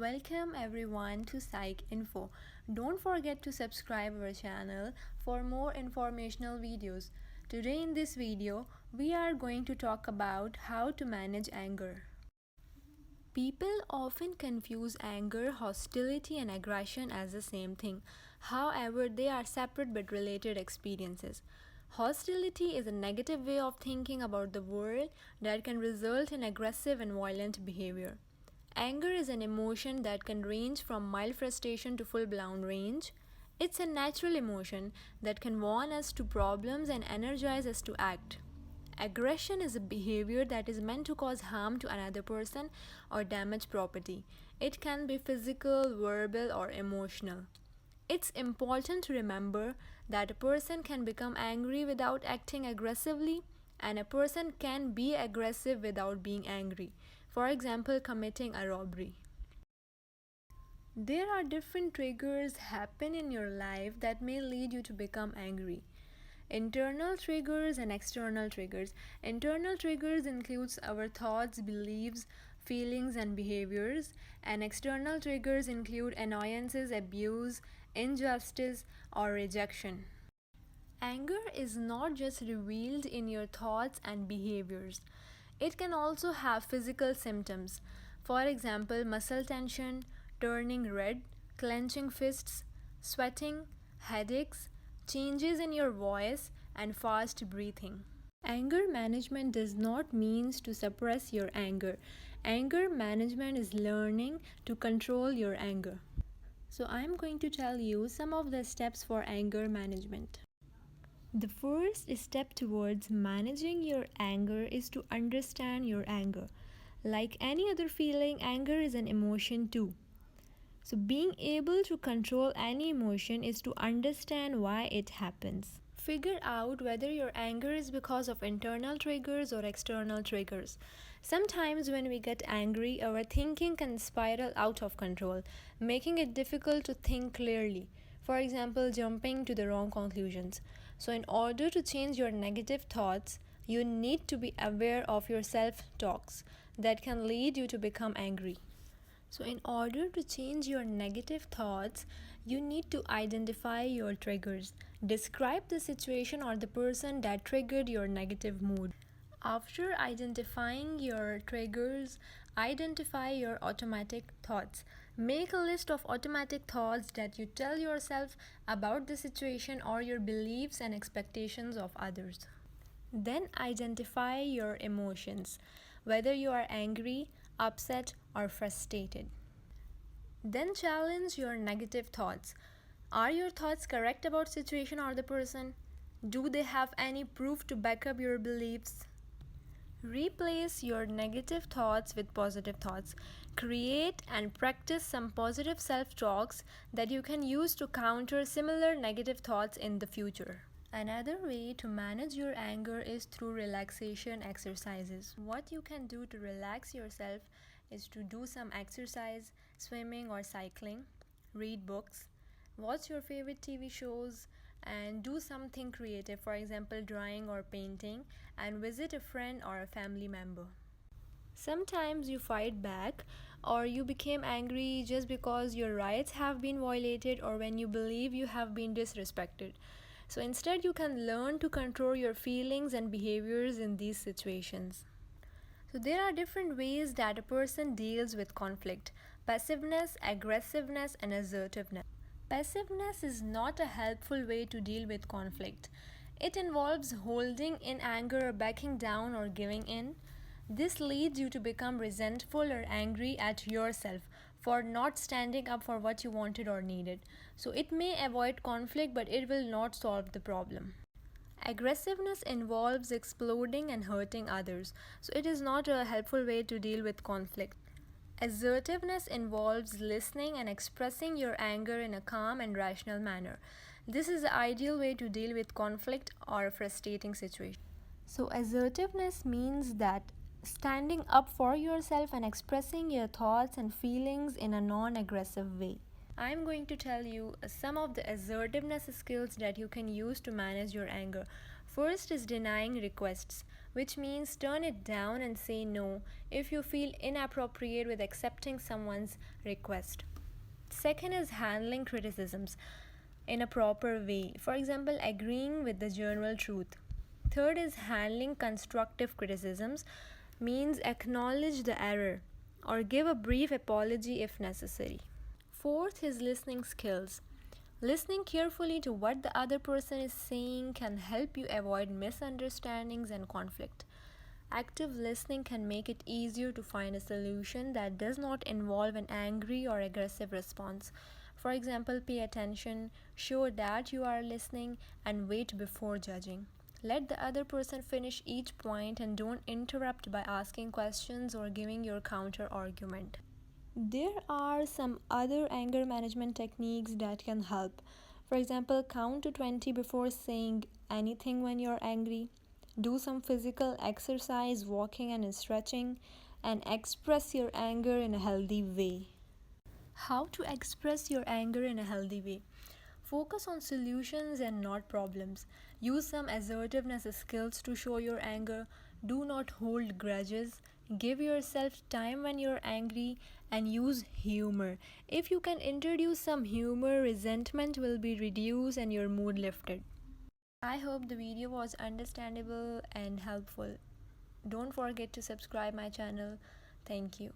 Welcome everyone to PscyhINFO. Don't forget to subscribe our channel for more informational videos. Today in this video, we are going to talk about how to manage anger. People often confuse anger, hostility and aggression as the same thing. However, they are separate but related experiences. Hostility is a negative way of thinking about the world that can result in aggressive and violent behavior. Anger is an emotion that can range from mild frustration to full-blown rage. It's a natural emotion that can warn us to problems and energize us to act. Aggression is a behavior that is meant to cause harm to another person or damage property. It can be physical, verbal, or emotional. It's important to remember that a person can become angry without acting aggressively, and a person can be aggressive without being angry. For example, committing a robbery. There are different triggers happen in your life that may lead you to become angry. Internal triggers and external triggers. Internal triggers includes our thoughts, beliefs, feelings and behaviors, and external triggers include annoyances, abuse, injustice, or rejection. Anger is not just revealed in your thoughts and behaviors. It can also have physical symptoms. For example, muscle tension, turning red, clenching fists, sweating, headaches, changes in your voice, and fast breathing. Anger management does not mean to suppress your anger. Anger management is learning to control your anger. So I'm going to tell you some of the steps for anger management. The first step towards managing your anger is to understand your anger. Like any other feeling, anger is an emotion too. So being able to control any emotion is to understand why it happens. Figure out whether your anger is because of internal triggers or external triggers. Sometimes when we get angry, our thinking can spiral out of control, making it difficult to think clearly. For example, jumping to the wrong conclusions. So in order to change your negative thoughts, you need to be aware of your self-talks that can lead you to become angry. So in order to change your negative thoughts, you need to identify your triggers. Describe the situation or the person that triggered your negative mood. After identifying your triggers, identify your automatic thoughts. Make a list of automatic thoughts that you tell yourself about the situation or your beliefs and expectations of others. Then identify your emotions, whether you are angry, upset, or frustrated. Then challenge your negative thoughts. Are your thoughts correct about situation or the person? Do they have any proof to back up your beliefs? Replace your negative thoughts with positive thoughts. Create and practice some positive self-talks that you can use to counter similar negative thoughts in the future. Another way to manage your anger is through relaxation exercises. What you can do to relax yourself is to do some exercise, swimming or cycling, read books, watch your favorite TV shows, and do something creative, for example drawing or painting, and visit a friend or a family member. Sometimes you fight back or you became angry just because your rights have been violated or when you believe you have been disrespected. So instead you can learn to control your feelings and behaviors in these situations. So there are different ways that a person deals with conflict: passiveness, aggressiveness, and assertiveness. Passiveness is not a helpful way to deal with conflict. It involves holding in anger, backing down, or giving in. This leads you to become resentful or angry at yourself for not standing up for what you wanted or needed. So it may avoid conflict, but it will not solve the problem. Aggressiveness involves exploding and hurting others, so it is not a helpful way to deal with conflict. Assertiveness involves listening and expressing your anger in a calm and rational manner. This is the ideal way to deal with conflict or a frustrating situation. So assertiveness means that standing up for yourself and expressing your thoughts and feelings in a non-aggressive way. I'm going to tell you some of the assertiveness skills that you can use to manage your anger. First is denying requests. which means turn it down and say no if you feel inappropriate with accepting someone's request. Second is handling criticisms in a proper way, for example, agreeing with the general truth. Third is handling constructive criticisms, means acknowledge the error or give a brief apology if necessary. Fourth is listening skills. Listening carefully to what the other person is saying can help you avoid misunderstandings and conflict. Active listening can make it easier to find a solution that does not involve an angry or aggressive response. For example, pay attention, show that you are listening, and wait before judging. Let the other person finish each point and don't interrupt by asking questions or giving your counter argument. There are some other anger management techniques that can help. For example, count to 20 before saying anything when you're angry. Do some physical exercise, walking and stretching, and express your anger in a healthy way. How to express your anger in a healthy way? Focus on solutions and not problems. Use some assertiveness skills to show your anger. Do not hold grudges. Give yourself time when you're angry and use humor. If you can introduce some humor, resentment will be reduced and your mood lifted. I hope the video was understandable and helpful. Don't forget to subscribe my channel. Thank you.